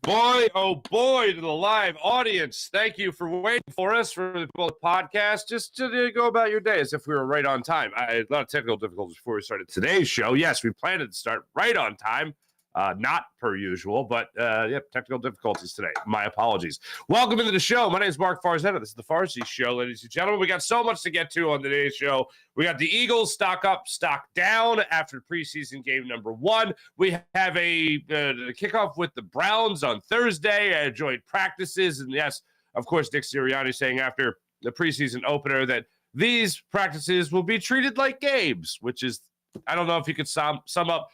Boy, oh boy, to the live audience. Thank you for waiting for us for the podcast. Just to go about your day as if we were right on time. A lot of technical difficulties before we started today's show. Yes, we planned to start right on time. Not per usual, but technical difficulties today. My apologies. Welcome into the show. My name is Mark Farzyshow. This is the farzyshow, ladies and gentlemen. We got so much to get to on today's show. We got the Eagles stock up, stock down after preseason game number 1. We have a kickoff with the Browns on Thursday. Joint practices, and yes, of course, Nick Sirianni saying after the preseason opener that these practices will be treated like games, which is, I don't know if you could sum up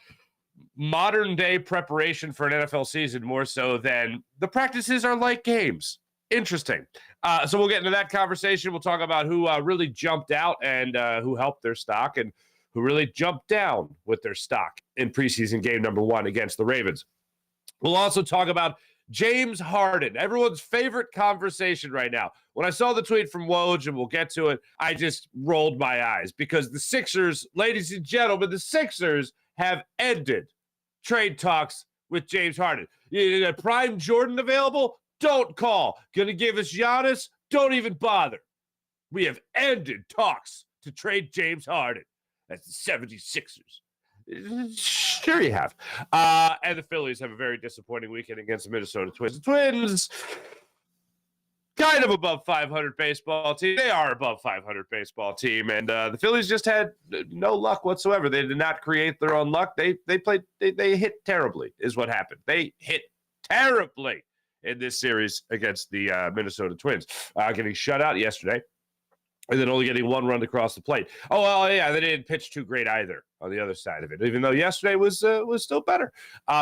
modern day preparation for an NFL season more so than the practices are like games. Interesting. So we'll get into that conversation. We'll talk about who really jumped out and who helped their stock and who really jumped down with their stock in preseason game number 1 against the Ravens. We'll also talk about James Harden, everyone's favorite conversation right now. When I saw the tweet from Woj, and we'll get to it, I just rolled my eyes because the Sixers, ladies and gentlemen, the Sixers have ended trade talks with James Harden. Prime Jordan available? Don't call. Gonna give us Giannis? Don't even bother. We have ended talks to trade James Harden. That's the 76ers. Sure you have. And the Phillies have a very disappointing weekend against the Minnesota Twins. The Twins, kind of above 500 baseball team. They are above 500 baseball team, and the Phillies just had no luck whatsoever. They did not create their own luck. They hit terribly is what happened. They hit terribly in this series against the Minnesota Twins, getting shut out yesterday, and then only getting 1 run across the plate. Oh, well, yeah, they didn't pitch too great either on the other side of it, even though yesterday was still better.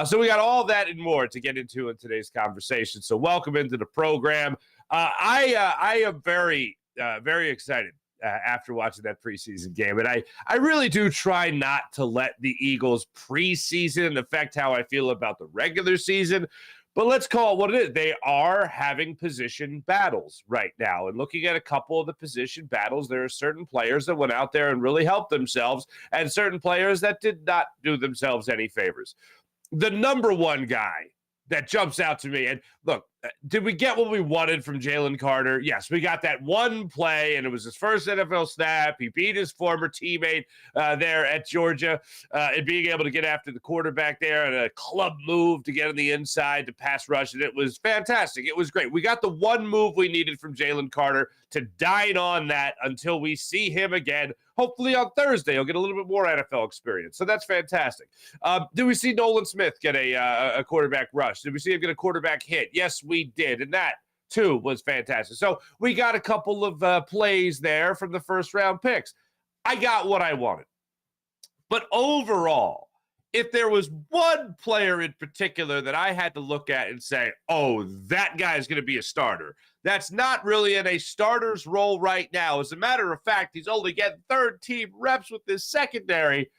So we got all that and more to get into in today's conversation. So welcome into the program. I am very, very excited after watching that preseason game. And I really do try not to let the Eagles preseason affect how I feel about the regular season. But let's call it what it is. They are having position battles right now. And looking at a couple of the position battles, there are certain players that went out there and really helped themselves and certain players that did not do themselves any favors. The number one guy that jumps out to me, and look, did we get what we wanted from Jalen Carter? Yes, we got that one play, and it was his first NFL snap. He beat his former teammate there at Georgia, and being able to get after the quarterback there and a club move to get on the inside to pass rush, and it was fantastic. It was great. We got the one move we needed from Jalen Carter to dine on that until we see him again. Hopefully on Thursday, he'll get a little bit more NFL experience. So that's fantastic. Did we see Nolan Smith get a quarterback rush? Did we see him get a quarterback hit? Yes, we did. And that, too, was fantastic. So we got a couple of plays there from the first-round picks. I got what I wanted. But overall, if there was one player in particular that I had to look at and say, oh, that guy is going to be a starter, that's not really in a starter's role right now. As a matter of fact, he's only getting third-team reps with this secondary.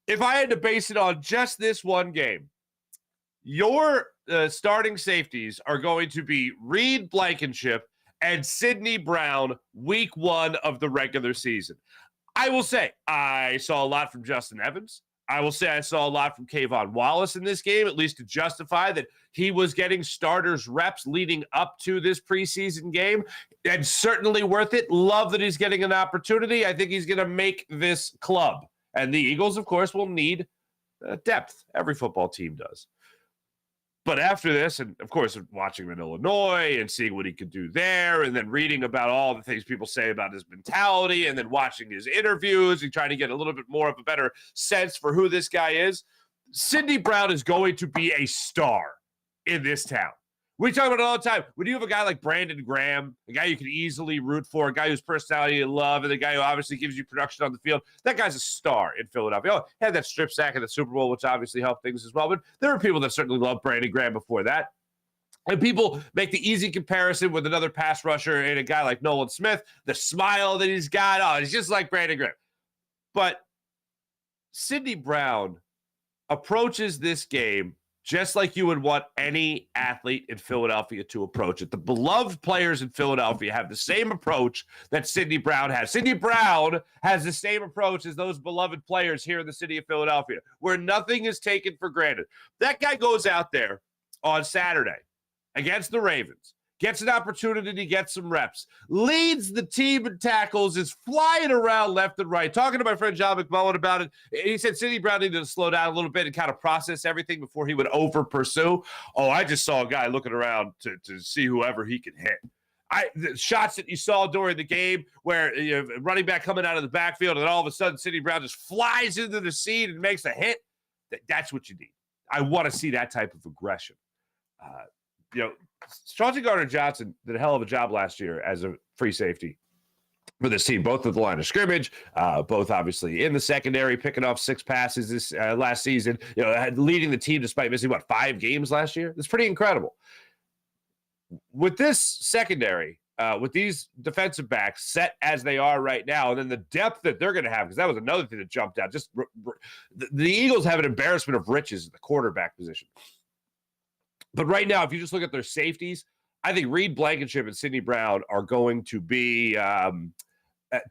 If I had to base it on just this one game, your starting safeties are going to be Reed Blankenship and Sidney Brown week 1 of the regular season. I will say I saw a lot from Justin Evans. I will say I saw a lot from Kayvon Wallace in this game, at least to justify that he was getting starters reps leading up to this preseason game, and certainly worth it. Love that he's getting an opportunity. I think he's going to make this club. And the Eagles, of course, will need depth. Every football team does. But after this, and of course, watching him in Illinois and seeing what he could do there, and then reading about all the things people say about his mentality, and then watching his interviews and trying to get a little bit more of a better sense for who this guy is, Sidney Brown is going to be a star in this town. We talk about it all the time. When you have a guy like Brandon Graham, a guy you can easily root for, a guy whose personality you love, and the guy who obviously gives you production on the field, that guy's a star in Philadelphia. Oh, he had that strip sack in the Super Bowl, which obviously helped things as well. But there are people that certainly love Brandon Graham before that. And people make the easy comparison with another pass rusher and a guy like Nolan Smith, the smile that he's got. Oh, he's just like Brandon Graham. But Sidney Brown approaches this game just like you would want any athlete in Philadelphia to approach it. The beloved players in Philadelphia have the same approach that Sidney Brown has. Sidney Brown has the same approach as those beloved players here in the city of Philadelphia, where nothing is taken for granted. That guy goes out there on Saturday against the Ravens, gets an opportunity to get some reps, leads the team in tackles, is flying around left and right. Talking to my friend John McMullen about it, he said Sidney Brown needed to slow down a little bit and kind of process everything before he would over-pursue. Oh, I just saw a guy looking around to see whoever he could hit. The shots that you saw during the game where running back coming out of the backfield and all of a sudden Sidney Brown just flies into the seat and makes a hit, that's what you need. I want to see that type of aggression. Chauncey Gardner-Johnson did a hell of a job last year as a free safety for this team, both at the line of scrimmage, both obviously in the secondary, picking off 6 passes this last season, leading the team despite missing, 5 games last year? That's pretty incredible. With this secondary, with these defensive backs set as they are right now, and then the depth that they're going to have, because that was another thing that jumped out. Just the Eagles have an embarrassment of riches at the quarterback position. But right now, if you just look at their safeties, I think Reed Blankenship and Sidney Brown are going to be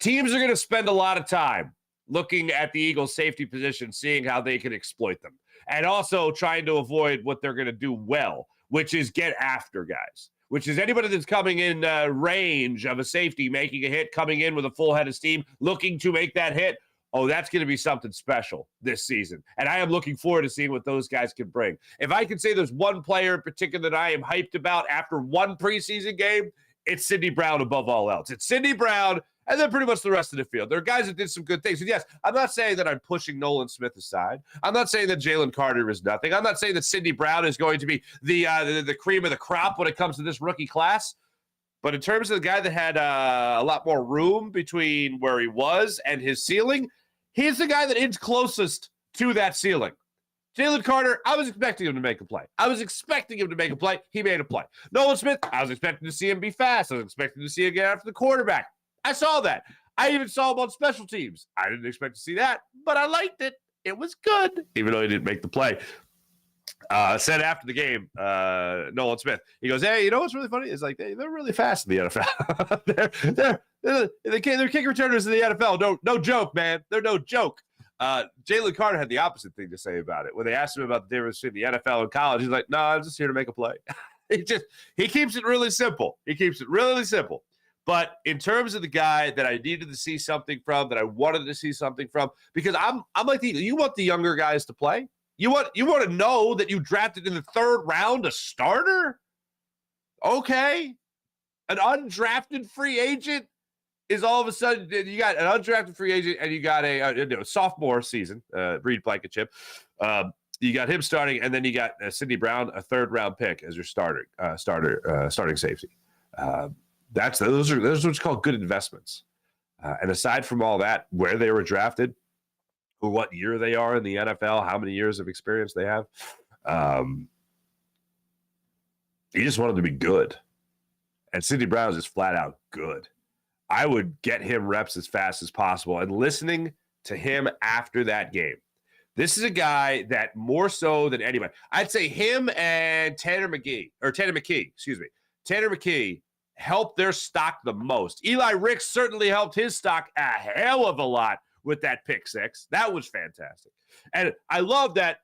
teams are going to spend a lot of time looking at the Eagles' safety position, seeing how they can exploit them, and also trying to avoid what they're going to do well, which is get after guys, which is anybody that's coming in range of a safety, making a hit, coming in with a full head of steam, looking to make that hit. Oh, that's going to be something special this season. And I am looking forward to seeing what those guys can bring. If I can say there's one player in particular that I am hyped about after one preseason game, it's Sidney Brown above all else. It's Sidney Brown and then pretty much the rest of the field. There are guys that did some good things. And yes, I'm not saying that I'm pushing Nolan Smith aside. I'm not saying that Jalen Carter is nothing. I'm not saying that Sidney Brown is going to be the cream of the crop when it comes to this rookie class. But in terms of the guy that had a lot more room between where he was and his ceiling, he's the guy that is closest to that ceiling. Jalen Carter, I was expecting him to make a play. He made a play. Nolan Smith, I was expecting to see him be fast. I was expecting to see him get after the quarterback. I saw that. I even saw him on special teams. I didn't expect to see that, but I liked it. It was good, even though he didn't make the play. Said after the game, Nolan Smith, he goes, hey, you know what's really funny? It's like they're really fast in the NFL. they're kick returners in the NFL. No joke, man. They're no joke. Jalen Carter had the opposite thing to say about it. When they asked him about the difference between the NFL and college, he's like, no, I'm just here to make a play. He keeps it really simple. But in terms of the guy that I needed to see something from, that I wanted to see something from, because I'm like, you want the younger guys to play? You want to know that you drafted in the 3rd round a starter? Okay. An undrafted free agent is all of a sudden, you got an undrafted free agent and you got a sophomore season, Reed Blankenship. You got him starting, and then you got Sidney Brown, a 3rd round pick as your starting safety. Those are what's called good investments. And aside from all that, where they were drafted, or what year they are in the NFL, how many years of experience they have, he just wanted to be good. And Sidney Brown is just flat out good. I would get him reps as fast as possible. And listening to him after that game, this is a guy that more so than anybody, I'd say him and Tanner McKee, helped their stock the most. Eli Ricks certainly helped his stock a hell of a lot with that pick 6. That was fantastic. And I love that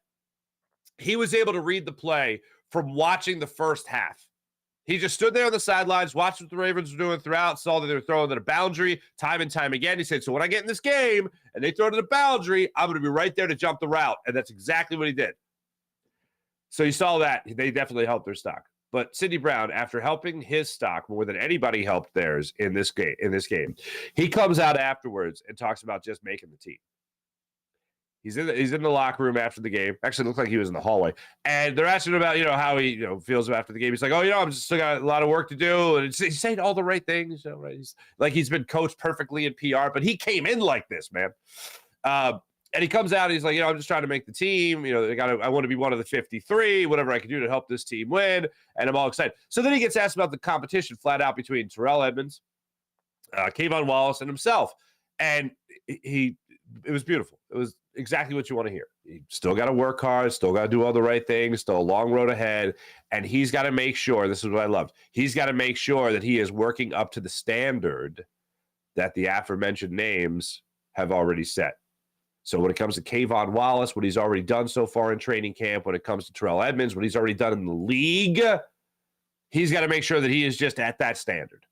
he was able to read the play from watching the first half. He just stood there on the sidelines, watched what the Ravens were doing throughout, saw that they were throwing to the boundary time and time again. He said, so when I get in this game and they throw to the boundary, I'm going to be right there to jump the route. And that's exactly what he did. So you saw that. They definitely helped their stock. But Sidney Brown, after helping his stock more than anybody helped theirs in this game, he comes out afterwards and talks about just making the team. He's in the locker room after the game. Actually, it looked like he was in the hallway. And they're asking him about, how he feels after the game. He's like, I'm just still got a lot of work to do. And he's saying all the right things. Right? He's been coached perfectly in PR, but he came in like this, man. And he comes out and he's like, I'm just trying to make the team. I want to be one of the 53, whatever I can do to help this team win. And I'm all excited. So then he gets asked about the competition flat out between Terrell Edmonds, Kayvon Wallace, and himself. And it was beautiful. It was exactly what you want to hear. You still got to work hard, still got to do all the right things, still a long road ahead. And he's got to make sure, this is what I loved, he's got to make sure that he is working up to the standard that the aforementioned names have already set. So when it comes to Kayvon Wallace, what he's already done so far in training camp, when it comes to Terrell Edmonds, what he's already done in the league, he's got to make sure that he is just at that standard.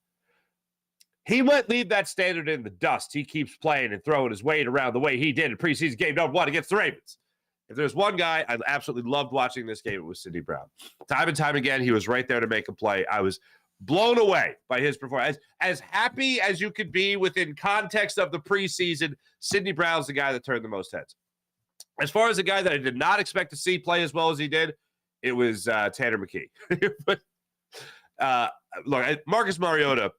He might leave that standard in the dust. He keeps playing and throwing his weight around the way he did in preseason game number 1 against the Ravens. If there's one guy I absolutely loved watching this game, it was Sidney Brown. Time and time again, he was right there to make a play. I was blown away by his performance. As happy as you could be within context of the preseason, Sidney Brown's the guy that turned the most heads. As far as the guy that I did not expect to see play as well as he did, it was Tanner McKee. But look, Marcus Mariota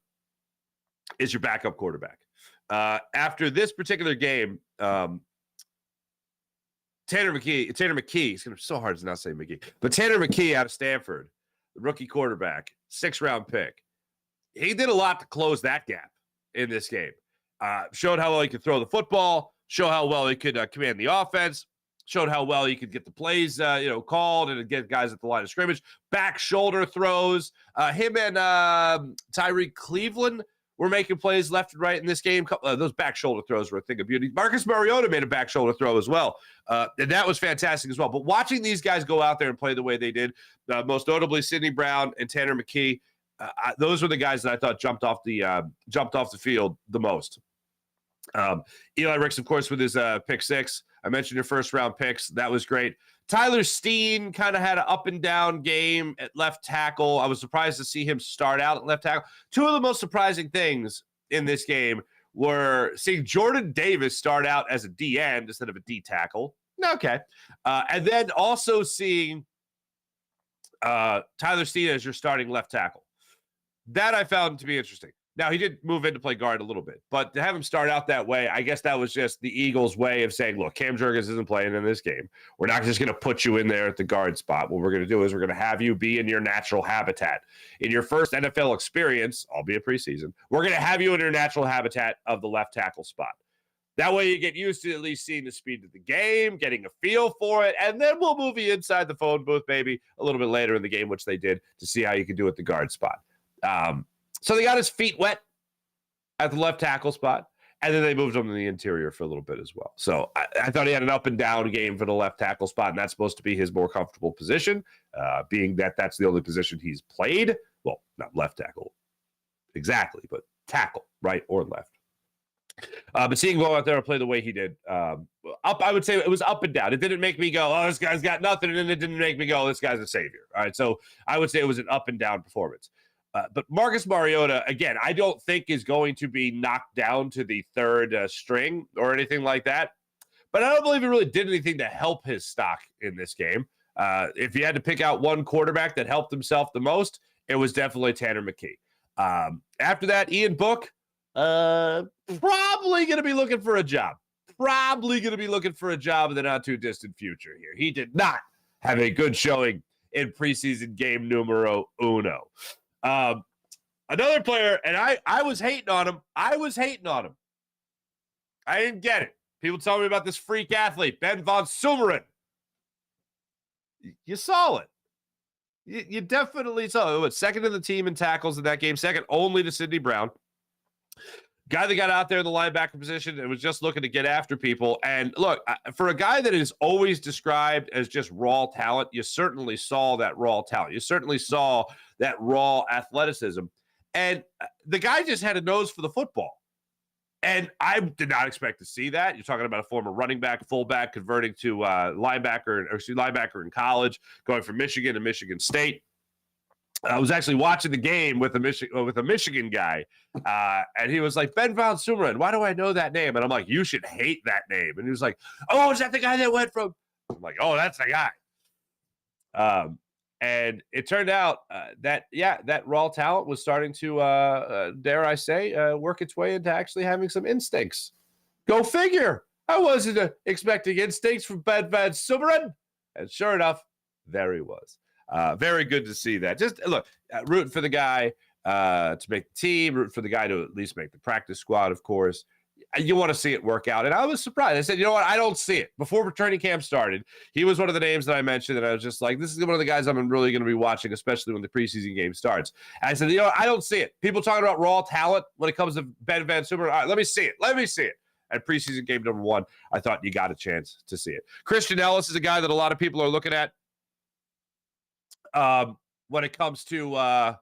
is your backup quarterback. After this particular game, Tanner McKee, it's going to be so hard to not say McKee, but Tanner McKee out of Stanford, the rookie quarterback, 6th-round pick. He did a lot to close that gap in this game. Showed how well he could throw the football, showed how well he could command the offense, showed how well he could get the plays called and get guys at the line of scrimmage. Back shoulder throws. Him and Tyreek Cleveland were making plays left and right in this game. Those back shoulder throws were a thing of beauty. Marcus Mariota made a back shoulder throw as well. And that was fantastic as well. But watching these guys go out there and play the way they did, most notably Sidney Brown and Tanner McKee, those were the guys that I thought jumped off the field the most. Eli Ricks, of course, with his pick 6. I mentioned your first-round picks. That was great. Tyler Steen kind of had an up-and-down game at left tackle. I was surprised to see him start out at left tackle. Two of the most surprising things in this game were seeing Jordan Davis start out as a D end instead of a D tackle. Okay. And then also seeing Tyler Steen as your starting left tackle. That I found to be interesting. Now, he did move in to play guard a little bit, but to have him start out that way, I guess that was just the Eagles' way of saying, look, Cam Jurgens isn't playing in this game. We're not just going to put you in there at the guard spot. What we're going to do is we're going to have you be in your natural habitat. In your first NFL experience, albeit preseason, we're going to have you in your natural habitat of the left tackle spot. That way you get used to at least seeing the speed of the game, getting a feel for it, and then we'll move you inside the phone booth maybe a little bit later in the game, which they did, to see how you can do at the guard spot. So they got his feet wet at the left tackle spot, and then they moved him to the interior for a little bit as well. So I thought he had an up and down game for the left tackle spot, and that's supposed to be his more comfortable position, being that that's the only position he's played. Well, not left tackle exactly, but tackle, right or left. But seeing him go out there and play the way he did, I would say it was up and down. It didn't make me go, oh, this guy's got nothing, and it didn't make me go, this guy's a savior. All right, so I would say it was an up and down performance. But Marcus Mariota, again, I don't think is going to be knocked down to the third string or anything like that. But I don't believe he really did anything to help his stock in this game. If you had to pick out one quarterback that helped himself the most, it was definitely Tanner McKee. After that, Ian Book, probably going to be looking for a job. Probably going to be looking for a job in the not-too-distant future here. He did not have a good showing in preseason game numero uno. Another player, and I was hating on him. I didn't get it. People tell me about this freak athlete, Ben Von Sumeren. You saw it. You definitely saw it. Second in the team in tackles in that game, second only to Sidney Brown. Guy that got out there in the linebacker position and was just looking to get after people. And look, for a guy that is always described as just raw talent, you certainly saw that raw talent. You certainly saw that raw athleticism. And the guy just had a nose for the football. And I did not expect to see that. You're talking about a former running back, fullback, converting to linebacker in college, going from Michigan to Michigan State. I was actually watching the game with a Michigan guy, and he was like, Ben Von Sumeren, why do I know that name? And I'm like, you should hate that name. And he was like, oh, is that the guy that went from? I'm like, oh, that's the guy. And it turned out that raw talent was starting to, dare I say, work its way into actually having some instincts. Go figure. I wasn't expecting instincts from Ben Van Sumeren. And sure enough, there he was. Very good to see that. Just look, rooting for the guy to make the team, rooting for the guy to at least make the practice squad, of course. You want to see it work out. And I was surprised. I said, you know what? I don't see it. Before training camp started, he was one of the names that I mentioned, and I was just like, this is one of the guys I'm really going to be watching, especially when the preseason game starts. And I said, you know what? I don't see it. People talking about raw talent when it comes to Ben Van Sumeren. All right, let me see it. at preseason game number 1, I thought you got a chance to see it. Christian Ellis is a guy that a lot of people are looking at when it comes to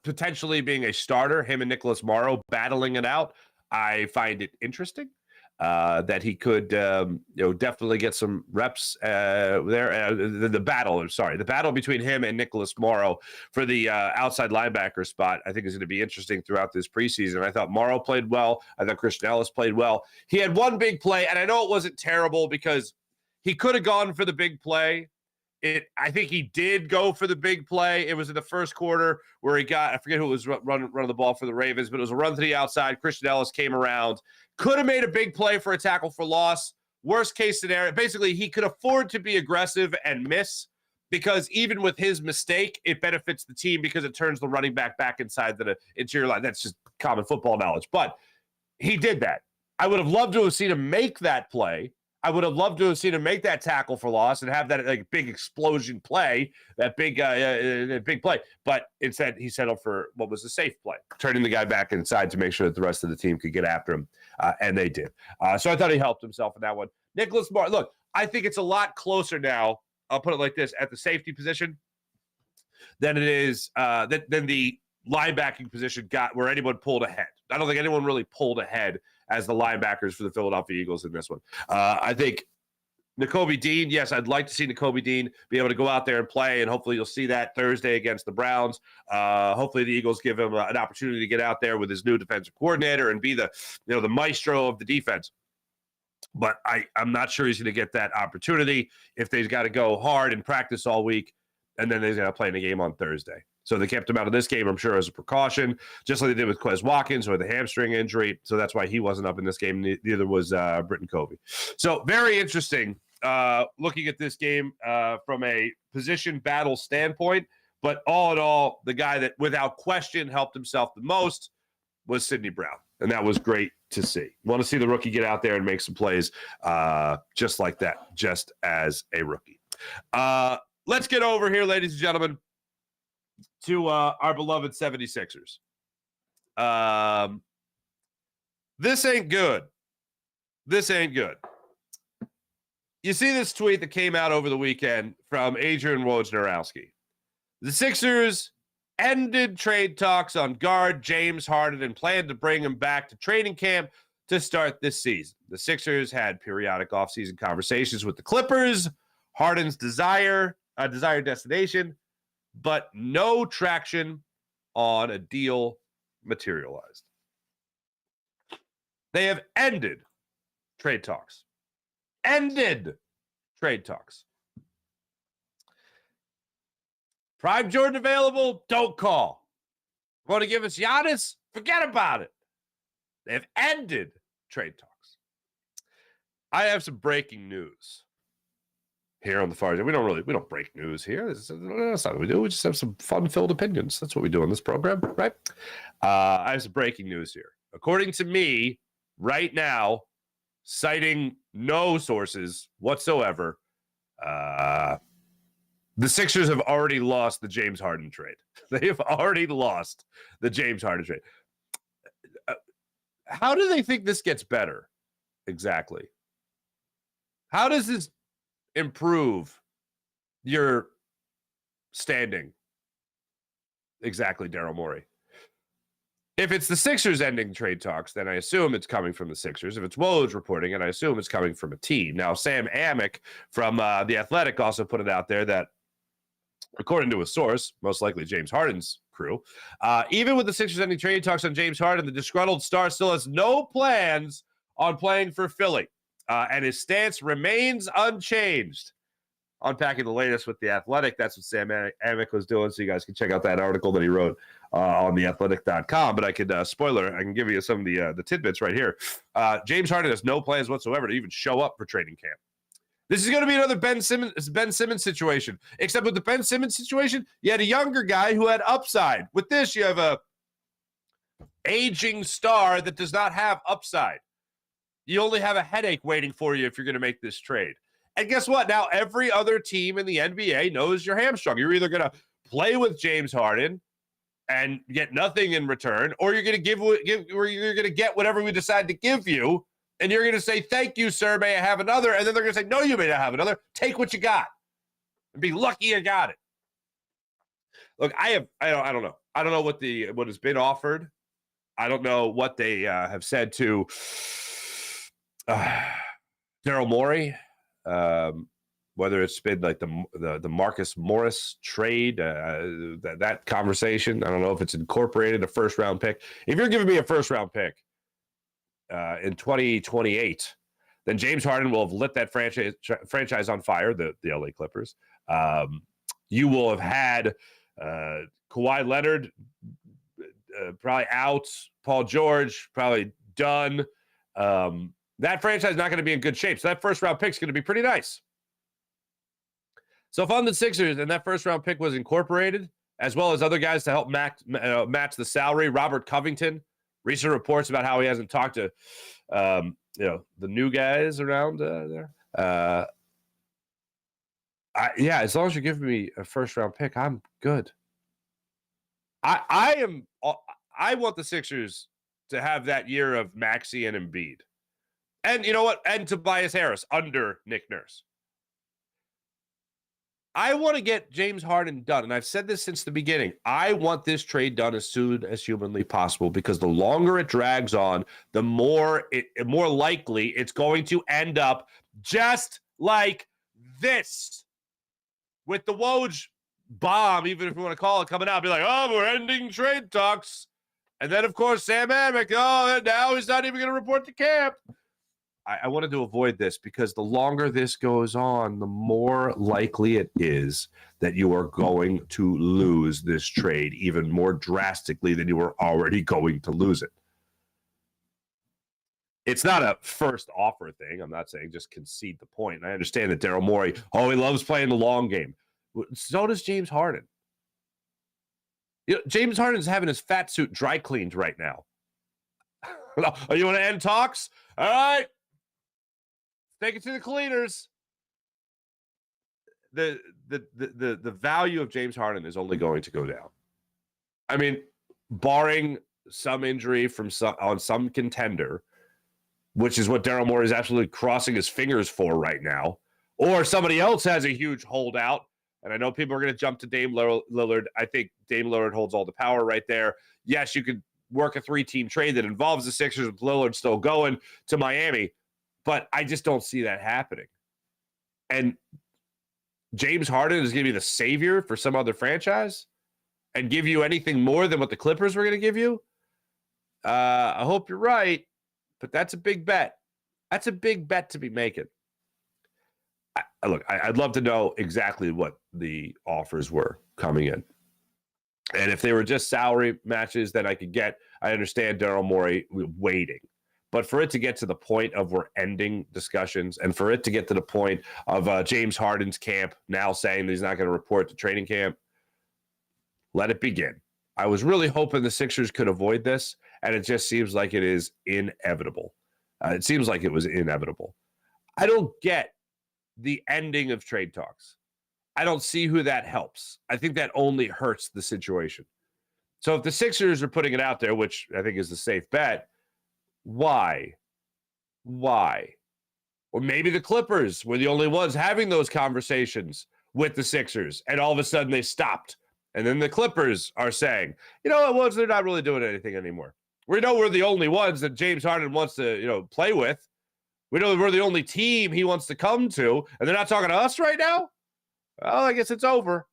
potentially being a starter, him and Nicholas Morrow battling it out. I find it interesting that he could, definitely get some reps there. The battle between him and Nicholas Morrow for the outside linebacker spot, I think is going to be interesting throughout this preseason. I thought Morrow played well. I thought Christian Ellis played well. He had one big play, and I know it wasn't terrible because he could have gone for the big play. I think he did go for the big play. It was in the first quarter where he got, I forget who was running the ball for the Ravens, but it was a run to the outside. Christian Ellis came around, could have made a big play for a tackle for loss. Worst case scenario, basically he could afford to be aggressive and miss because even with his mistake, it benefits the team because it turns the running back inside the interior line. That's just common football knowledge. But he did that. I would have loved to have seen him make that play. I would have loved to have seen him make that tackle for loss and have that like big explosion play, that big play. But instead, he settled for what was a safe play, turning the guy back inside to make sure that the rest of the team could get after him, and they did. So I thought he helped himself in that one. Nicholas Morrow, look, I think it's a lot closer now. I'll put it like this: at the safety position, than it is than the linebacking position got where anyone pulled ahead. I don't think anyone really pulled ahead as the linebackers for the Philadelphia Eagles in this one. I think Nakobe Dean, yes, I'd like to see Nakobe Dean be able to go out there and play, and hopefully you'll see that Thursday against the Browns. Hopefully the Eagles give him an opportunity to get out there with his new defensive coordinator and be the maestro of the defense. But I'm not sure he's going to get that opportunity if they've got to go hard and practice all week, and then they're going to play in a game on Thursday. So they kept him out of this game, I'm sure, as a precaution, just like they did with Quez Watkins or the hamstring injury. So that's why he wasn't up in this game. Neither was Britton Covey. So very interesting looking at this game from a position battle standpoint. But all in all, the guy that without question helped himself the most was Sidney Brown. And that was great to see. Want to see the rookie get out there and make some plays just like that, just as a rookie. Let's get over here, ladies and gentlemen, to our beloved 76ers. This ain't good. This ain't good. You see this tweet that came out over the weekend from Adrian Wojnarowski. The Sixers ended trade talks on guard James Harden and planned to bring him back to training camp to start this season. The Sixers had periodic offseason conversations with the Clippers, Harden's desired destination, but no traction on a deal materialized. They have ended trade talks. Ended trade talks. Prime Jordan available? Don't call. Want to give us Giannis? Forget about it. They've ended trade talks. I have some breaking news here on the Farzyshow. We don't break news here. That's not what we do. We just have some fun-filled opinions. That's what we do on this program, right? I have some breaking news here. According to me, right now, citing no sources whatsoever, the Sixers have already lost the James Harden trade. They have already lost the James Harden trade. How do they think this gets better? Exactly. How does this improve your standing? Exactly, Daryl Morey. If it's the Sixers ending trade talks, then I assume it's coming from the Sixers. If it's Woj reporting it, I assume it's coming from a team. Now, Sam Amick from The Athletic also put it out there that, according to a source, most likely James Harden's crew, even with the Sixers ending trade talks on James Harden, the disgruntled star still has no plans on playing for Philly, and his stance remains unchanged. Unpacking the latest with The Athletic, that's what Sam Amick was doing, so you guys can check out that article that he wrote on theathletic.com. But I could, spoiler, I can give you some of the tidbits right here. James Harden has no plans whatsoever to even show up for training camp. This is going to be another Ben Simmons situation, except with the Ben Simmons situation, you had a younger guy who had upside. With this, you have a aging star that does not have upside. You only have a headache waiting for you if you're going to make this trade. And guess what? Now every other team in the NBA knows you're hamstrung. You're either going to play with James Harden and get nothing in return, or you're going to or you're going to get whatever we decide to give you, and you're going to say, thank you, sir, may I have another? And then they're going to say, no, you may not have another. Take what you got and be lucky you got it. Look, I don't know. I don't know what has been offered. I don't know what they have said to Daryl Morey, whether it's been like the Marcus Morris trade, that conversation. I don't know if it's incorporated a first-round pick. If you're giving me a first-round pick in 2028, then James Harden will have lit that franchise on fire, the LA Clippers. You will have had Kawhi Leonard probably out, Paul George probably done. That franchise is not going to be in good shape. So that first-round pick is going to be pretty nice. So if I'm the Sixers and that first-round pick was incorporated, as well as other guys to help match the salary, Robert Covington, recent reports about how he hasn't talked to the new guys around there. As long as you're giving me a first-round pick, I'm good. I want the Sixers to have that year of Maxey and Embiid. And you know what? And Tobias Harris under Nick Nurse. I want to get James Harden done. And I've said this since the beginning. I want this trade done as soon as humanly possible, because the longer it drags on, the more likely it's going to end up just like this. With the Woj bomb, even if you want to call it, coming out, be like, oh, we're ending trade talks. And then, of course, Sam Amick, now he's not even going to report to camp. I wanted to avoid this because the longer this goes on, the more likely it is that you are going to lose this trade even more drastically than you were already going to lose it. It's not a first offer thing. I'm not saying just concede the point. And I understand that Daryl Morey, he loves playing the long game. So does James Harden. James Harden's having his fat suit dry cleaned right now. Oh, you want to end talks? All right. Take it to the cleaners. The value of James Harden is only going to go down. I mean, barring some injury on some contender, which is what Daryl Morey is absolutely crossing his fingers for right now, or somebody else has a huge holdout. And I know people are going to jump to Dame Lillard. I think Dame Lillard holds all the power right there. Yes, you could work a 3-team trade that involves the Sixers with Lillard still going to Miami, but I just don't see that happening. And James Harden is going to be the savior for some other franchise and give you anything more than what the Clippers were going to give you. I hope you're right, but that's a big bet. That's a big bet to be making. Look, I'd love to know exactly what the offers were coming in. And if they were just salary matches, then I understand Daryl Morey waiting. But for it to get to the point of we're ending discussions, and for it to get to the point of James Harden's camp now saying that he's not going to report to training camp, let it begin. I was really hoping the Sixers could avoid this, and it just seems like it is inevitable. It seems like it was inevitable. I don't get the ending of trade talks. I don't see who that helps. I think that only hurts the situation. So if the Sixers are putting it out there, which I think is the safe bet, why? Or maybe the Clippers were the only ones having those conversations with the Sixers, and all of a sudden they stopped. And then the Clippers are saying, they're not really doing anything anymore. We know we're the only ones that James Harden wants to, play with. We know we're the only team he wants to come to, and they're not talking to us right now? Well, I guess it's over.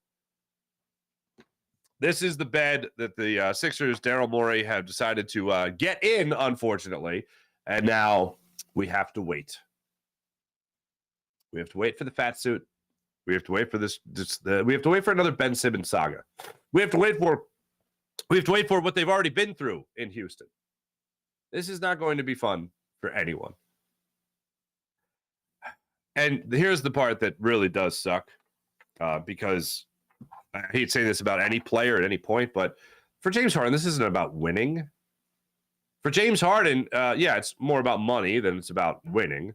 This is the bed that the Sixers, Daryl Morey, have decided to get in, unfortunately, and now we have to wait. We have to wait for the fat suit. We have to wait for we have to wait for another Ben Simmons saga. We have to wait for what they've already been through in Houston. This is not going to be fun for anyone. And here's the part that really does suck, because I hate saying this about any player at any point, but for James Harden, this isn't about winning. For James Harden, it's more about money than it's about winning.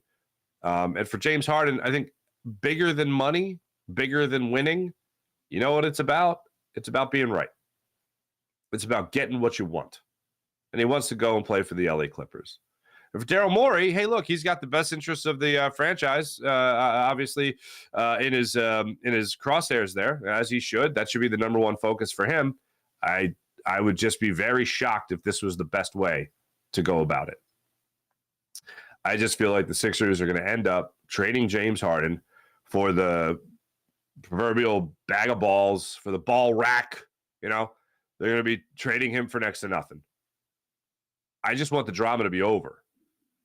And for James Harden, I think bigger than money, bigger than winning, you know what it's about? It's about being right. It's about getting what you want. And he wants to go and play for the LA Clippers. And for Daryl Morey, hey, look, he's got the best interests of the franchise, obviously, in his crosshairs there, as he should. That should be the number one focus for him. I would just be very shocked if this was the best way to go about it. I just feel like the Sixers are going to end up trading James Harden for the proverbial bag of balls, for the ball rack. You know, they're going to be trading him for next to nothing. I just want the drama to be over,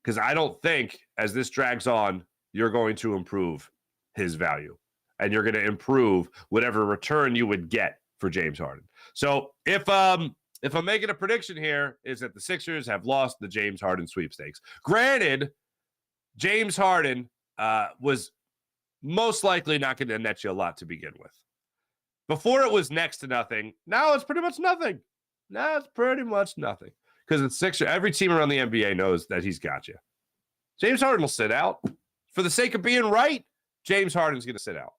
because I don't think as this drags on, you're going to improve his value, and you're going to improve whatever return you would get for James Harden. So if I'm making a prediction here, is that the Sixers have lost the James Harden sweepstakes. Granted, James Harden was most likely not going to net you a lot to begin with. Before it was next to nothing. Now it's pretty much nothing. Now it's pretty much nothing. Because it's Sixers, every team around the NBA knows that he's got you. James Harden will sit out. For the sake of being right, James Harden's going to sit out.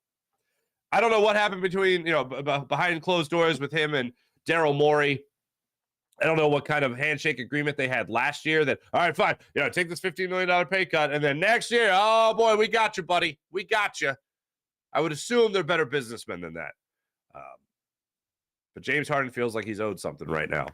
I don't know what happened between, behind closed doors with him and Daryl Morey. I don't know what kind of handshake agreement they had last year that, all right, fine, take this $15 million pay cut, and then next year, oh, boy, we got you, buddy. We got you. I would assume they're better businessmen than that. But James Harden feels like he's owed something right now.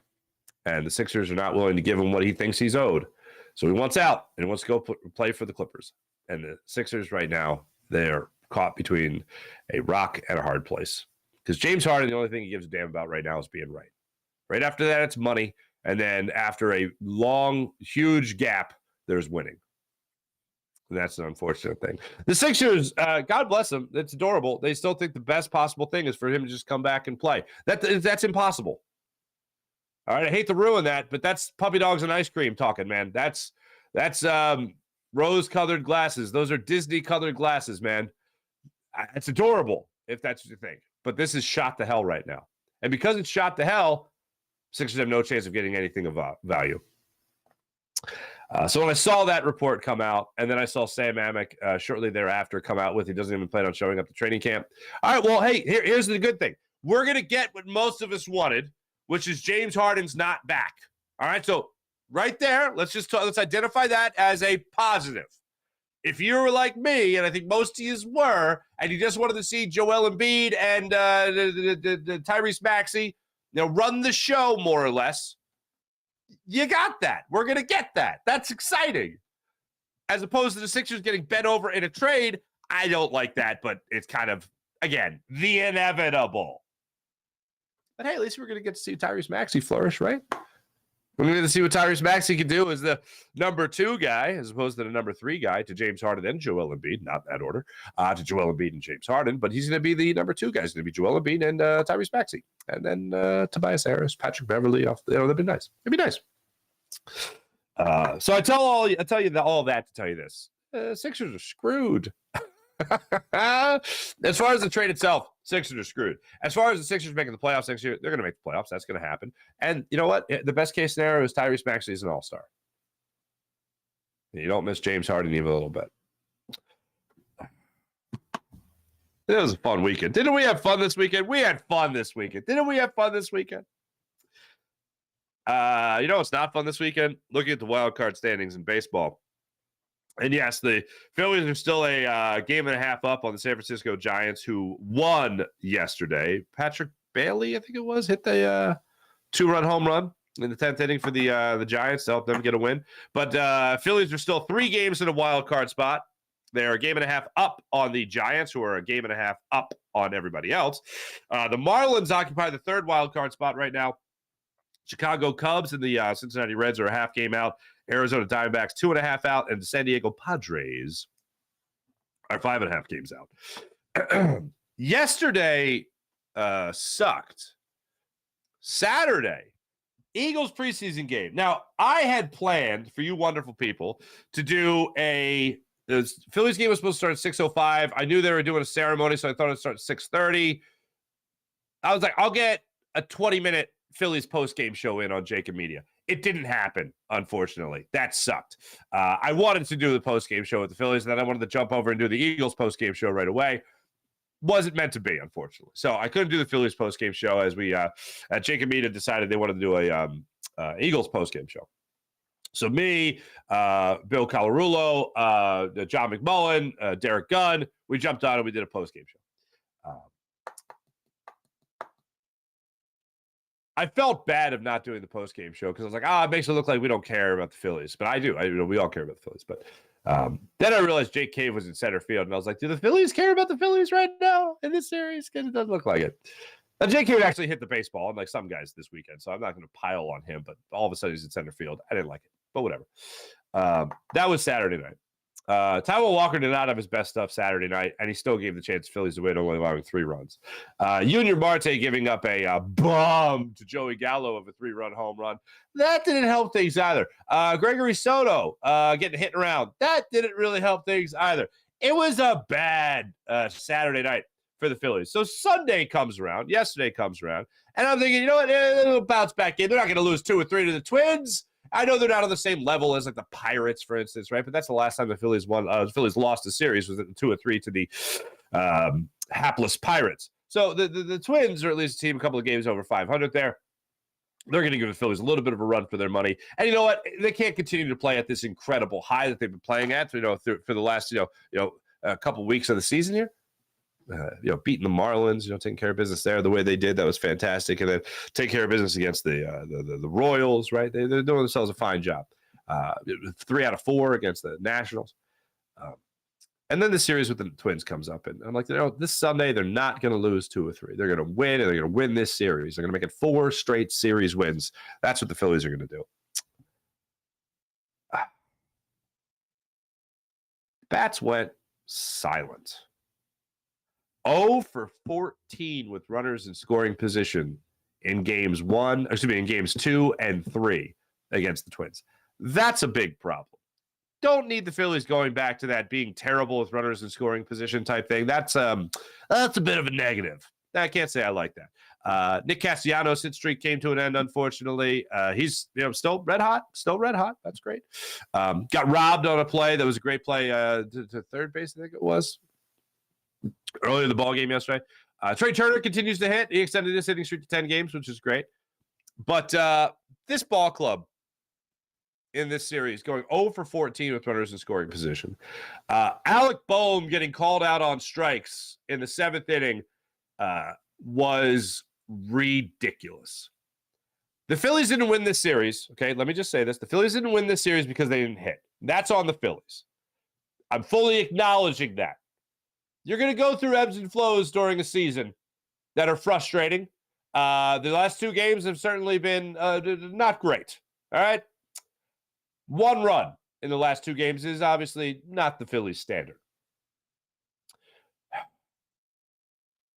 And the Sixers are not willing to give him what he thinks he's owed. So he wants out, and he wants to go play for the Clippers. And the Sixers right now, they're caught between a rock and a hard place. Because James Harden, the only thing he gives a damn about right now is being right. Right after that, it's money. And then after a long, huge gap, there's winning. And that's an unfortunate thing. The Sixers, God bless them. It's adorable. They still think the best possible thing is for him to just come back and play. That's impossible. All right, I hate to ruin that, but that's puppy dogs and ice cream talking, man. That's rose-colored glasses. Those are Disney-colored glasses, man. It's adorable, if that's what you think. But this is shot to hell right now. And because it's shot to hell, Sixers have no chance of getting anything of value. So when I saw that report come out, and then I saw Sam Amick shortly thereafter come out with he doesn't even plan on showing up to training camp. All right, well, hey, here's the good thing. We're going to get what most of us wanted, which is James Harden's not back. All right, so right there, let's identify that as a positive. If you were like me, and I think most of you were, and you just wanted to see Joel Embiid and the Tyrese Maxey, run the show more or less, you got that. We're going to get that. That's exciting. As opposed to the Sixers getting bent over in a trade, I don't like that, but it's kind of, again, the inevitable. But hey, at least we're going to get to see Tyrese Maxey flourish, right? We're going to see what Tyrese Maxey can do as the number 2 guy, as opposed to the number 3 guy, to James Harden and Joel Embiid. Not that order, to Joel Embiid and James Harden, but he's going to be the number 2 guy. He's going to be Joel Embiid and Tyrese Maxey, and then Tobias Harris, Patrick Beverley. That'd be nice. It'd be nice. So I tell you all that to tell you this: Sixers are screwed. As far as the trade itself, Sixers are screwed. As far as the Sixers making the playoffs next year, they're going to make the playoffs. That's going to happen. And you know what? The best case scenario is Tyrese Maxey is an all-star. You don't miss James Harden even a little bit. It was a fun weekend. Didn't we have fun this weekend? We had fun this weekend. Didn't we have fun this weekend? It's not fun this weekend? Looking at the wild card standings in baseball. And yes, the Phillies are still a game and a half up on the San Francisco Giants, who won yesterday. Patrick Bailey, I think it was, hit the 2-run home run in the 10th inning for the Giants to help them get a win. But Phillies are still 3 games in a wild card spot. They're a game and a half up on the Giants, who are a game and a half up on everybody else. The Marlins occupy the 3rd wild card spot right now. Chicago Cubs and the Cincinnati Reds are a half game out. Arizona Diamondbacks 2.5 out, and the San Diego Padres are 5.5 games out. Yesterday sucked. Saturday, Eagles preseason game. Now, I had planned for you wonderful people to do the Phillies game was supposed to start at 6:05. I knew they were doing a ceremony, so I thought it'd start at 6:30. I was like, I'll get a 20-minute Phillies post-game show in on Jacob Media. It didn't happen, unfortunately. That sucked. I wanted to do the post-game show with the Phillies, and then I wanted to jump over and do the Eagles post-game show right away. wasn't meant to be, unfortunately. So I couldn't do the Phillies post-game show as we Jake and Mita decided they wanted to do a Eagles post-game show. So me, Bill Colarulo, John McMullen, Derek Gunn, we jumped on and we did a post-game show. I felt bad of not doing the post-game show because I was like, it makes it look like we don't care about the Phillies. But I do. We all care about the Phillies. But then I realized Jake Cave was in center field, and I was like, do the Phillies care about the Phillies right now in this series? Because it doesn't look like it. Now, Jake Cave actually hit the baseball, unlike some guys this weekend, so I'm not going to pile on him. But all of a sudden, he's in center field. I didn't like it, but whatever. That was Saturday night. Taijuan Walker did not have his best stuff Saturday night, and he still gave the chance Phillies to win, only allowing 3 runs. Junior Marte giving up a bomb to Joey Gallo of a 3-run home run. That didn't help things either. Gregory Soto getting hit around. That didn't really help things either. It was a bad Saturday night for the Phillies. So Sunday comes around, yesterday comes around, and I'm thinking, you know what, they'll bounce back in. They're not going to lose 2 or 3 to the Twins. I know they're not on the same level as like the Pirates, for instance, right? But that's the last time the Phillies won. The Phillies lost a series was 2 or 3 to the hapless Pirates. So the Twins are at least a team a couple of games over 500 there. They're going to give the Phillies a little bit of a run for their money. And you know what? They can't continue to play at this incredible high that they've been playing at, for the last, a couple of weeks of the season here. Beating the Marlins, taking care of business there the way they did. That was fantastic. And then take care of business against the Royals, right? They're doing themselves a fine job. 3 out of 4 against the Nationals. And then the series with the Twins comes up. And I'm like, this Sunday, they're not going to lose 2 or 3. They're going to win, and they're going to win this series. They're going to make it 4 straight series wins. That's what the Phillies are going to do. Bats went silent. 0 for 14 with runners in scoring position in games 2 and 3 against the Twins. That's a big problem. Don't need the Phillies going back to that being terrible with runners in scoring position type thing. That's a bit of a negative. I can't say I like that. Nick Castellanos' hit streak came to an end, unfortunately. He's still red hot. That's great. Got robbed on a play. That was a great play to third base, I think it was. Earlier in the ball game yesterday. Trey Turner continues to hit. He extended his hitting streak to 10 games, which is great. But this ball club in this series going 0 for 14 with runners in scoring position. Alec Boehm getting called out on strikes in the 7th inning was ridiculous. The Phillies didn't win this series. Okay, let me just say this. The Phillies didn't win this series because they didn't hit. That's on the Phillies. I'm fully acknowledging that. You're going to go through ebbs and flows during a season that are frustrating. The last 2 games have certainly been not great. All right? 1 run in the last 2 games is obviously not the Phillies standard.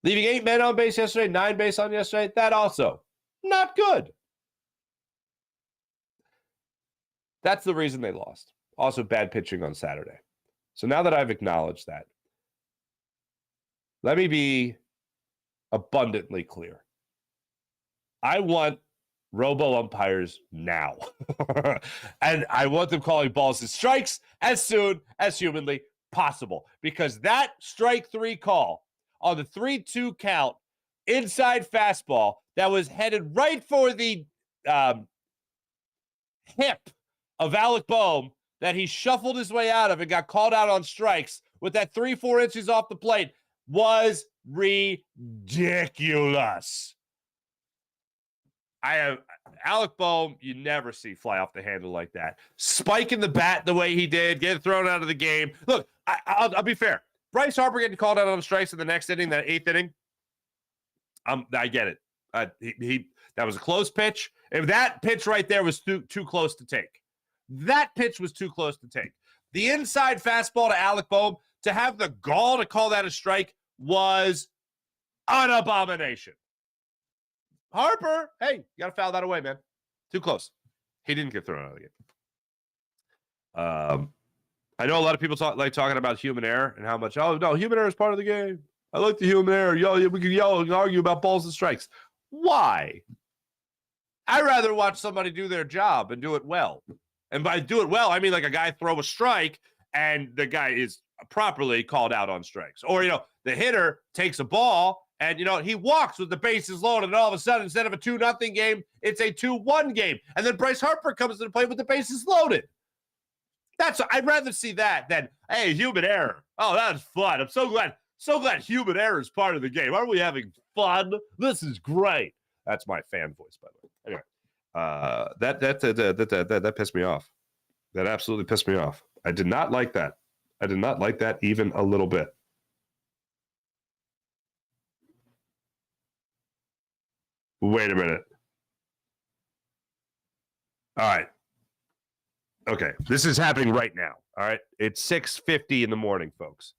Leaving 8 men on base yesterday, 9 base on yesterday, that also not good. That's the reason they lost. Also bad pitching on Saturday. So now that I've acknowledged that, let me be abundantly clear. I want robo umpires now. And I want them calling balls and strikes as soon as humanly possible. Because that strike 3 call on the 3-2 count, inside fastball, that was headed right for the hip of Alec Boehm that he shuffled his way out of and got called out on strikes with that 3-4 inches off the plate was ridiculous. Alec Boehm, you never see fly off the handle like that. Spiking the bat the way he did, get thrown out of the game. Look, I'll be fair. Bryce Harper getting called out on strikes in the next inning, that 8th inning. I get it. That was a close pitch. If that pitch right there was too close to take. That pitch was too close to take. The inside fastball to Alec Boehm, to have the gall to call that a strike was an abomination. Harper, hey, you got to foul that away, man. Too close. He didn't get thrown out of the game. I know a lot of people like talking about human error and how much, human error is part of the game. I like the human error. We can yell and argue about balls and strikes. Why? I'd rather watch somebody do their job and do it well. And by do it well, I mean like a guy throw a strike and the guy is properly called out on strikes. Or, the hitter takes a ball and, he walks with the bases loaded, and all of a sudden, instead of a 2-0 game, it's a 2-1 game. And then Bryce Harper comes to the plate with the bases loaded. I'd rather see that than, hey, human error. Oh, that was fun. I'm so glad human error is part of the game. Aren't we having fun? This is great. That's my fan voice, by the way. Anyway, that pissed me off. That absolutely pissed me off. I did not like that. I did not like that even a little bit. Wait a minute. All right. Okay, this is happening right now. All right, it's 6:50 in the morning, folks.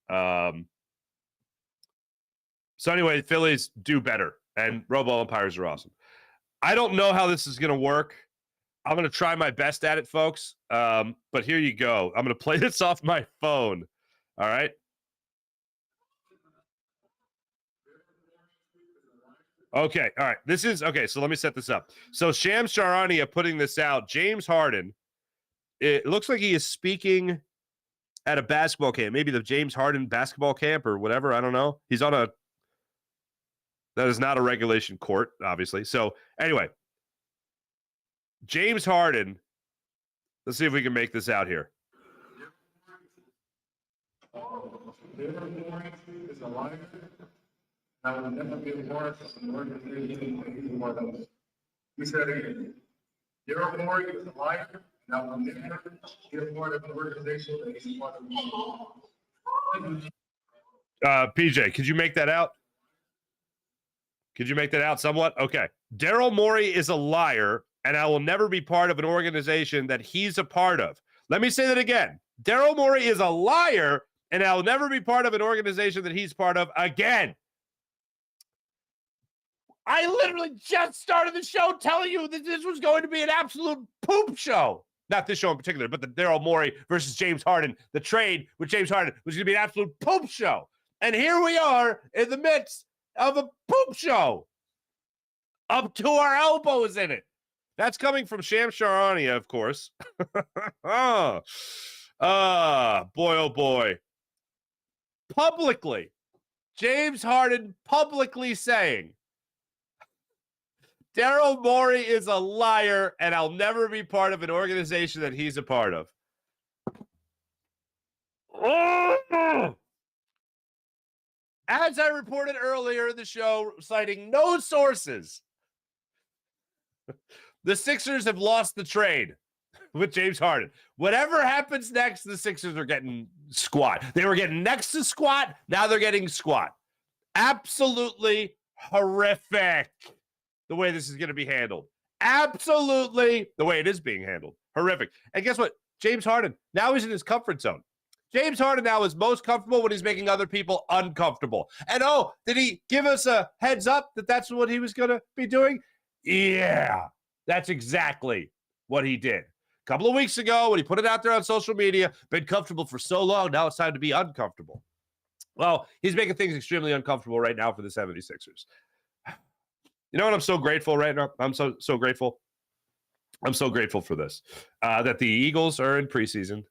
So anyway, the Phillies do better, and robo umpires are awesome. I don't know how this is going to work. I'm going to try my best at it, folks. But here you go. I'm going to play this off my phone. All right. Okay. All right. This is okay. So let me set this up. So Shams Charania putting this out. James Harden. It looks like he is speaking at a basketball camp, maybe the James Harden basketball camp or whatever. I don't know. He's on that is not a regulation court, obviously. So anyway, James Harden. Let's see if we can make this out here. Is a liar. I will never be a part of an organization more than this. He said again, Daryl Morey is a liar, and I will never be a part of an organization that is more than this. PJ, could you make that out? Could you make that out somewhat? Okay. Daryl Morey is a liar, and I will never be part of an organization that he's a part of. Let me say that again. Daryl Morey is a liar, and I'll never be part of an organization that he's part of again. I literally just started the show telling you that this was going to be an absolute poop show. Not this show in particular, but the Daryl Morey versus James Harden, the trade with James Harden was going to be an absolute poop show. And here we are in the midst of a poop show. Up to our elbows in it. That's coming from Shams Charania, of course. Boy, oh boy. Publicly, James Harden publicly saying, Daryl Morey is a liar, and I'll never be part of an organization that he's a part of. As I reported earlier in the show, citing no sources, the Sixers have lost the trade with James Harden. Whatever happens next, the Sixers are getting squat. They were getting next to squat. Now they're getting squat. Absolutely horrific the way this is going to be handled. Absolutely the way it is being handled. Horrific. And guess what? James Harden, now he's in his comfort zone. James Harden now is most comfortable when he's making other people uncomfortable. And did he give us a heads up that that's what he was going to be doing? Yeah, that's exactly what he did. A couple of weeks ago when he put it out there on social media, been comfortable for so long, now it's time to be uncomfortable. Well, he's making things extremely uncomfortable right now for the 76ers. You know what I'm so grateful right now? I'm so grateful. I'm so grateful for this, that the Eagles are in preseason.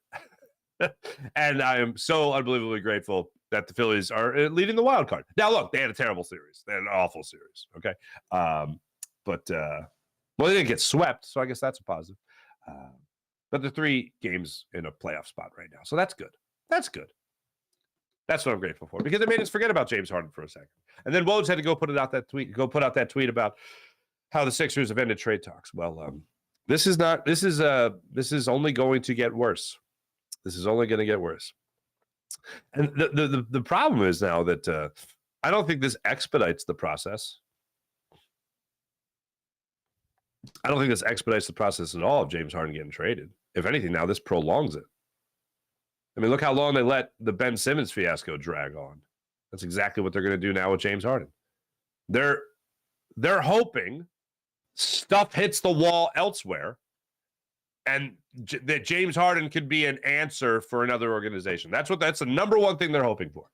And I am so unbelievably grateful that the Phillies are leading the wild card. Now, look, they had a terrible series. They had an awful series, okay? But they didn't get swept, so I guess that's a positive. But they're 3 games in a playoff spot right now, so that's good. That's good. That's what I'm grateful for, because it made us forget about James Harden for a second. And then Woj had to go put out that tweet about how the Sixers have ended trade talks. Well, this is only going to get worse. This is only going to get worse. And the problem is now that I don't think this expedites the process. I don't think this expedites the process at all of James Harden getting traded. If anything, now this prolongs it. I mean, look how long they let the Ben Simmons fiasco drag on. That's exactly what they're going to do now with James Harden. They're hoping stuff hits the wall elsewhere, and that James Harden could be an answer for another organization. That's the number one thing they're hoping for.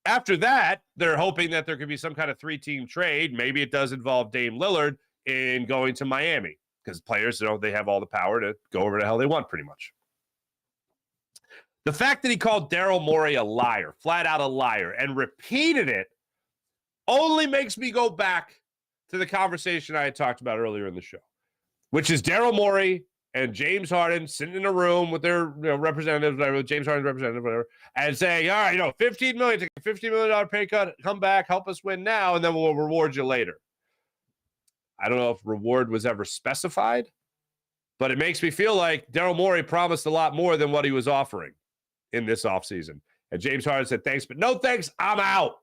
After that, they're hoping that there could be some kind of 3-team trade. Maybe it does involve Dame Lillard in going to Miami, because players, they have all the power to go wherever the hell they want, pretty much. The fact that he called Daryl Morey a liar, flat out a liar, and repeated it only makes me go back to the conversation I had talked about earlier in the show, which is Daryl Morey and James Harden sitting in a room with their representatives, whatever, James Harden's representative, whatever, and saying, all right, $15 million, take a $15 million pay cut, come back, help us win now, and then we'll reward you later. I don't know if reward was ever specified, but it makes me feel like Daryl Morey promised a lot more than what he was offering in this offseason. And James Harden said, thanks, but no thanks, I'm out.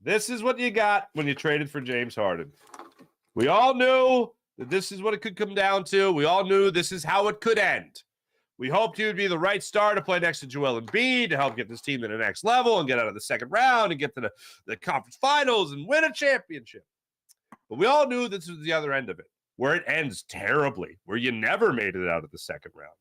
This is what you got when you traded for James Harden. We all knew that this is what it could come down to. We all knew this is how it could end. We hoped he would be the right star to play next to Joel Embiid to help get this team to the next level and get out of the second round and get to the conference finals and win a championship. But we all knew this was the other end of it, where it ends terribly, where you never made it out of the second round.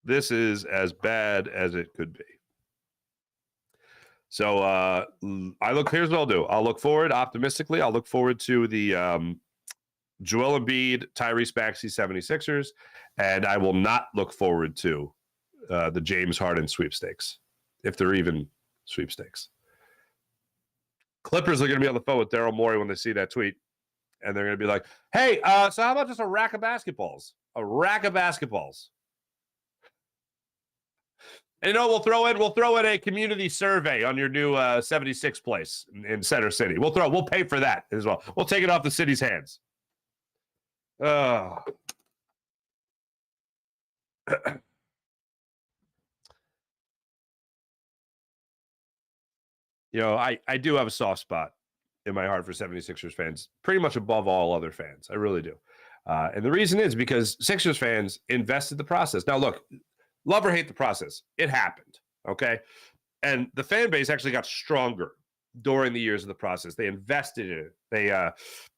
This is as bad as it could be. So here's what I'll do. I'll look forward optimistically. I'll look forward to the Joel Embiid, Tyrese Maxey 76ers, and I will not look forward to the James Harden sweepstakes, if they're even sweepstakes. Clippers are going to be on the phone with Daryl Morey when they see that tweet, and they're going to be like, hey, so how about just a rack of basketballs? A rack of basketballs. And we'll throw in a community survey on your new 76 place in Center City. We'll pay for that as well. We'll take it off the city's hands. I do have a soft spot in my heart for 76ers fans, pretty much above all other fans. I really do. And the reason is because Sixers fans invested the process. Now, look, love or hate the process, it happened, okay? And the fan base actually got stronger during the years of the process. They invested in it.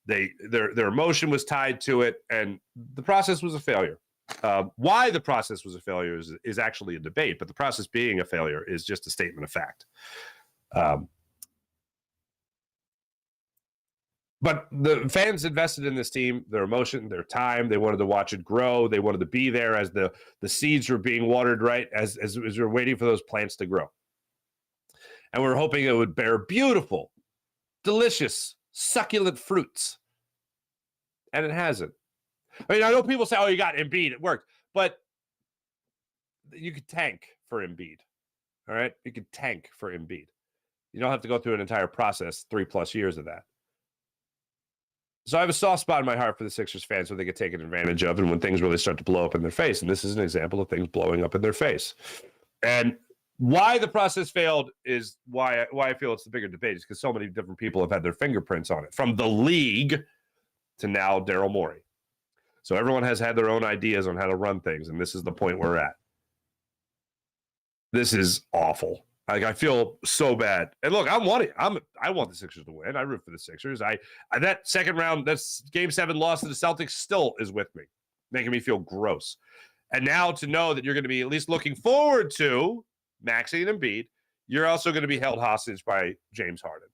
Their emotion was tied to it, and the process was a failure. Why the process was a failure is actually a debate, but the process being a failure is just a statement of fact. But the fans invested in this team, their emotion, their time. They wanted to watch it grow. They wanted to be there as the seeds were being watered, right, as we were waiting for those plants to grow. And we were hoping it would bear beautiful, delicious, succulent fruits. And it hasn't. I mean, I know people say, oh, you got Embiid, it worked. But you could tank for Embiid, all right? You could tank for Embiid. You don't have to go through an entire process, 3+ years of that. So I have a soft spot in my heart for the Sixers fans where they get taken advantage of and when things really start to blow up in their face. And this is an example of things blowing up in their face. And why the process failed is why I feel it's the bigger debate is because so many different people have had their fingerprints on it, from the league to now Daryl Morey. So everyone has had their own ideas on how to run things, and this is the point we're at. This is awful. Like, I feel so bad. And look, I want the Sixers to win. I root for the Sixers. That second round, that's Game 7 loss to the Celtics still is with me, making me feel gross. And now to know that you're going to be at least looking forward to Maxey and Embiid, you're also going to be held hostage by James Harden.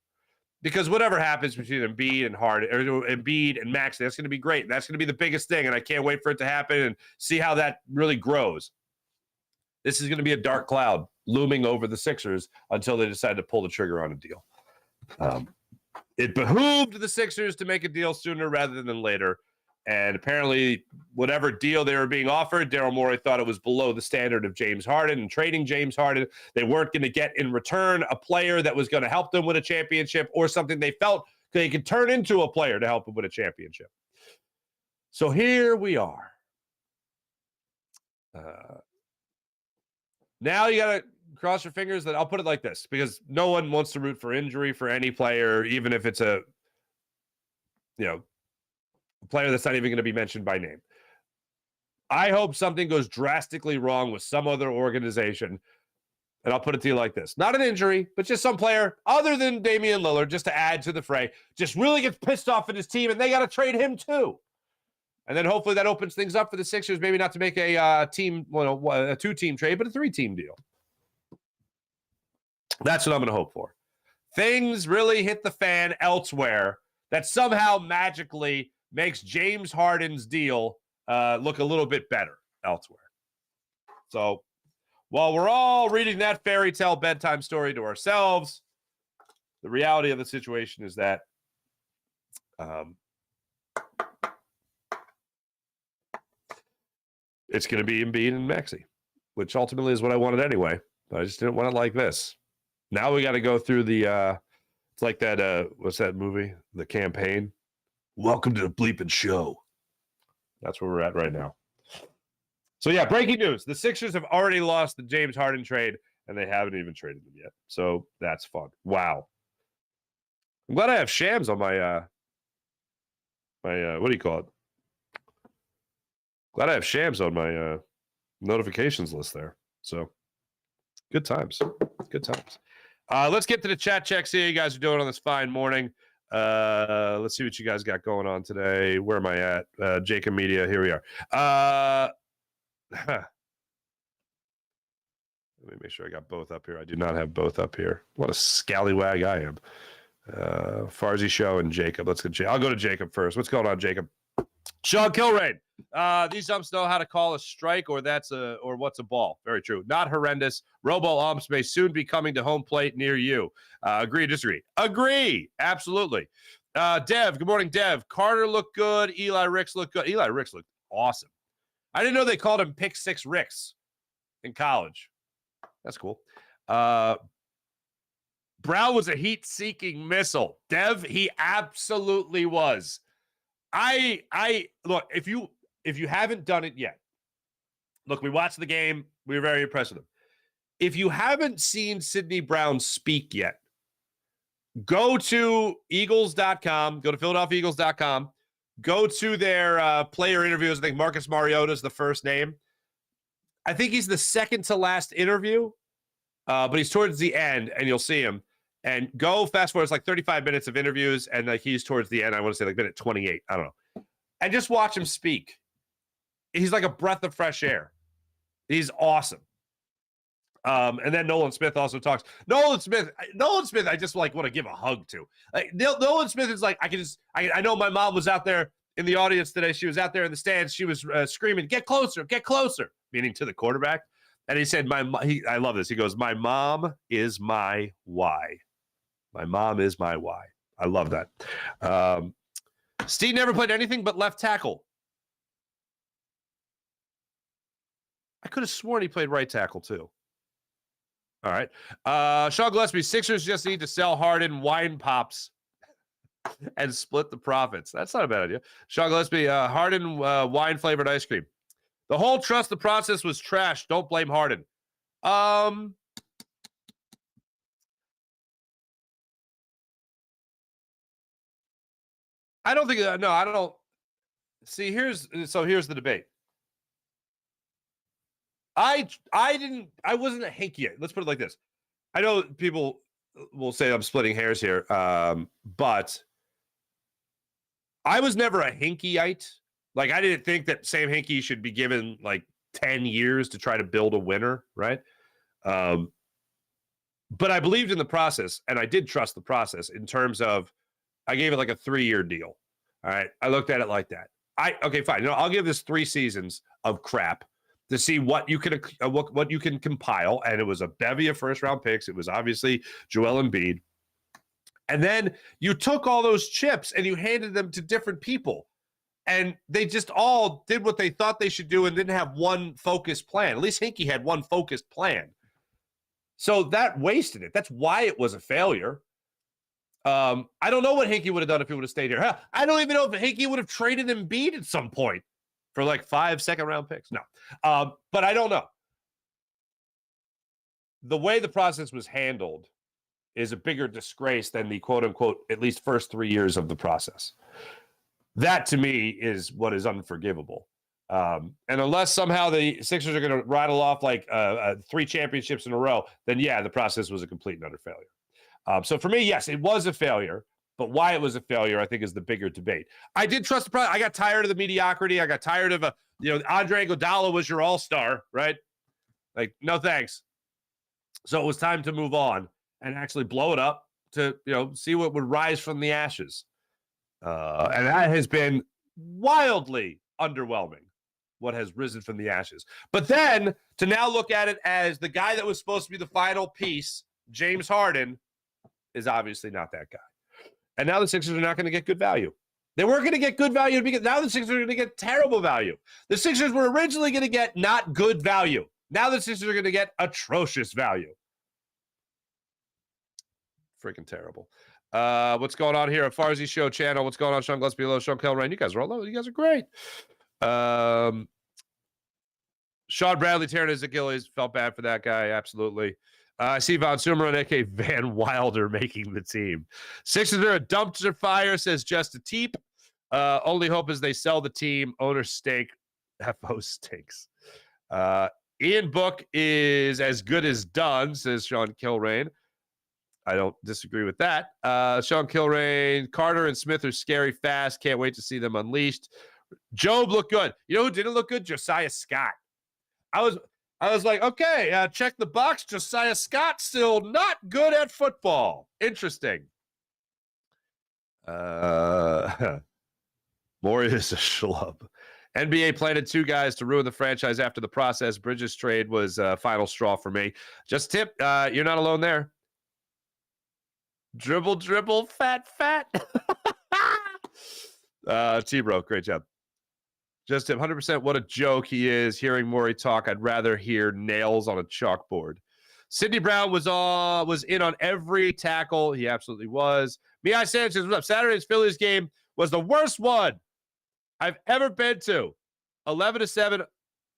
Because whatever happens between Embiid and Harden, or Embiid and Maxey, that's going to be great. That's going to be the biggest thing, and I can't wait for it to happen and see how that really grows. This is going to be a dark cloud looming over the Sixers until they decide to pull the trigger on a deal. It behooved the Sixers to make a deal sooner rather than later. And apparently, whatever deal they were being offered, Daryl Morey thought it was below the standard of James Harden and trading James Harden. They weren't going to get in return a player that was going to help them win a championship or something they felt they could turn into a player to help them win a championship. So here we are. Now you got to cross your fingers that I'll put it like this, because no one wants to root for injury for any player, even if it's a player that's not even going to be mentioned by name. I hope something goes drastically wrong with some other organization. And I'll put it to you like this. Not an injury, but just some player other than Damian Lillard, just to add to the fray, just really gets pissed off at his team, and they got to trade him too. And then hopefully that opens things up for the Sixers, maybe not to make a a 2-team trade, but a 3-team deal. That's what I'm going to hope for. things really hit the fan elsewhere that somehow magically makes James Harden's deal look a little bit better elsewhere. So while we're all reading that fairy tale bedtime story to ourselves, the reality of the situation is that it's going to be Embiid and Maxey, which ultimately is what I wanted anyway. But I just didn't want it like this. Now we got to go through the it's like that what's that movie? The Campaign. Welcome to the bleeping show. That's where we're at right now. So yeah, breaking news. The Sixers have already lost the James Harden trade, and they haven't even traded him yet. So that's fun. Wow. I'm glad I have Shams on my what do you call it? Glad I have Shams on my notifications list there. So good times. Good times. Let's get to the chat check. See how you guys are doing on this fine morning. Let's see what you guys got going on today. Where am I at? Jacob Media. Here we are. Let me make sure I got both up here. I do not have both up here. What a scallywag I am. Farzy Show and Jacob. Let's get I'll go to Jacob first. What's going on, Jacob? Sean Kilrain. These umps know how to call a strike or what's a ball. Very true. Not horrendous. Robo umps may soon be coming to home plate near you. Agree or disagree? Agree. Absolutely. Dev. Good morning, Dev. Carter looked good. Eli Ricks looked good. Eli Ricks looked awesome. I didn't know they called him Pick Six Ricks in college. That's cool. Brown was a heat-seeking missile. Dev, he absolutely was. I look, if you haven't done it yet, look, we watched the game. We were very impressed with him. If you haven't seen Sidney Brown speak yet, go to Eagles.com, go to PhiladelphiaEagles.com, go to their player interviews. I think Marcus Mariota is the first name. I think he's the second to last interview, but he's towards the end, and you'll see him. And go fast forward. It's like 35 minutes of interviews, and like he's towards the end. I want to say like minute 28. I don't know. And just watch him speak. He's like a breath of fresh air. He's awesome. And then Nolan Smith also talks. Nolan Smith, I just like want to give a hug to. Like Nolan Smith is like, I know my mom was out there in the audience today. She was out there in the stands. She was screaming, "Get closer, get closer," meaning to the quarterback. And he said, I love this. He goes, "My mom is my why. My mom is my why." I love that. Steve never played anything but left tackle. I could have sworn he played right tackle too. All right. Sean Gillespie, Sixers just need to sell Harden wine pops and split the profits. That's not a bad idea. Sean Gillespie, Harden wine-flavored ice cream. The whole trust the process was trash. Don't blame Harden. I don't think no, I don't see. Here's the debate. I wasn't a Hinkie. Let's put it like this. I know people will say I'm splitting hairs here, but I was never a Hinkieite. Like, I didn't think that Sam Hinkie should be given like 10 years to try to build a winner, right? But I believed in the process, and I did trust the process in terms of I gave it like a 3-year deal. All right. I looked at it like that. Okay, fine. You know, I'll give this 3 seasons of crap to see what you can what you can compile. And it was a bevy of first-round picks. It was obviously Joel Embiid. And then you took all those chips and you handed them to different people. And they just all did what they thought they should do and didn't have one focused plan. At least Hinkie had one focused plan. So that wasted it. That's why it was a failure. I don't know what Hinkie would have done if he would have stayed here. Hell, I don't even know if Hinkie would have traded Embiid at some point for like 5 second-round picks. No. But I don't know. The way the process was handled is a bigger disgrace than the quote-unquote at least first 3 years of the process. That, to me, is what is unforgivable. And unless somehow the Sixers are going to rattle off like 3 championships in a row, then, yeah, the process was a complete and utter failure. So for me, yes, it was a failure, but why it was a failure, I think, is the bigger debate. I did trust the process. I got tired of the mediocrity. I got tired of Andre Iguodala was your all-star, right? Like, no thanks. So it was time to move on and actually blow it up, to, see what would rise from the ashes. And that has been wildly underwhelming, what has risen from the ashes. But then to now look at it as the guy that was supposed to be the final piece, James Harden, is obviously not that guy. And now the Sixers are not going to get good value. They weren't going to get good value because now the Sixers are going to get terrible value. The Sixers were originally going to get not good value. Now the Sixers are going to get atrocious value. Freaking terrible. What's going on here? A Farzy Show channel. What's going on? Sean Gillespie, hello. Sean Kelrain. You guys are all. You guys are great. Sean Bradley tearing his Achilles. Felt bad for that guy. Absolutely. I see Von Sumer, a.k.a. Van Wilder, making the team. Sixers are a dumpster fire, says Just a Teep. Only hope is they sell the team. Owner stake. FO stinks. Ian Book is as good as done, says Sean Kilrain. I don't disagree with that. Sean Kilrain, Carter and Smith are scary fast. Can't wait to see them unleashed. Job looked good. You know who didn't look good? Josiah Scott. I was like, okay, check the box. Josiah Scott still not good at football. Interesting. More is a schlub. NBA planted two guys to ruin the franchise after the process. Bridges trade was final straw for me. Just tip, you're not alone there. Dribble, dribble, fat, fat. T-Bro, great job. Just tip, 100% what a joke he is. Hearing Morey talk, I'd rather hear nails on a chalkboard. Sidney Brown was in on every tackle. He absolutely was. Mihai Sanchez, what's up? Saturday's Phillies game was the worst one I've ever been to. 11-7.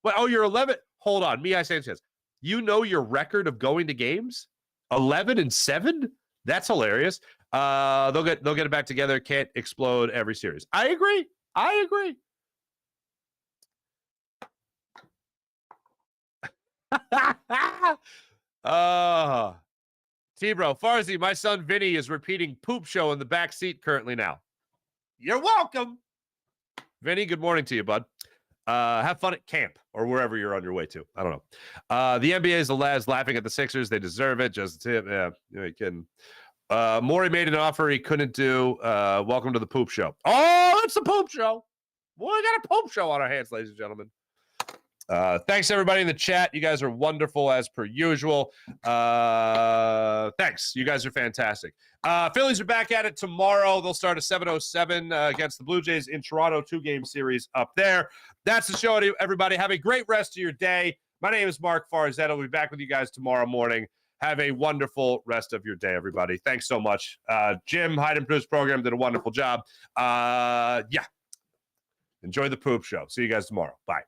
What? Oh, you're 11. Hold on, Mihai Sanchez. You know your record of going to games? 11-7? That's hilarious. They'll get it back together. Can't explode every series. I agree. T-Bro, Farzy, my son Vinny is repeating poop show in the back seat currently now. You're welcome. Vinny, good morning to you, bud. Have fun at camp or wherever you're on your way to. I don't know. The NBA is the lads laughing at the Sixers. They deserve it. Just tip. Yeah, you're kidding. Morey made an offer he couldn't do. Welcome to the poop show. Oh, it's the poop show. Boy, we got a poop show on our hands, ladies and gentlemen. Thanks, everybody in the chat. You guys are wonderful as per usual. Thanks. You guys are fantastic. Phillies are back at it tomorrow. They'll start at 7:07 against the Blue Jays in Toronto. 2-game series up there. That's the show, everybody. Have a great rest of your day. My name is Mark Farzetta. We'll be back with you guys tomorrow morning. Have a wonderful rest of your day, everybody. Thanks so much. Jim, Hyde and Produce program did a wonderful job. Yeah. Enjoy the poop show. See you guys tomorrow. Bye.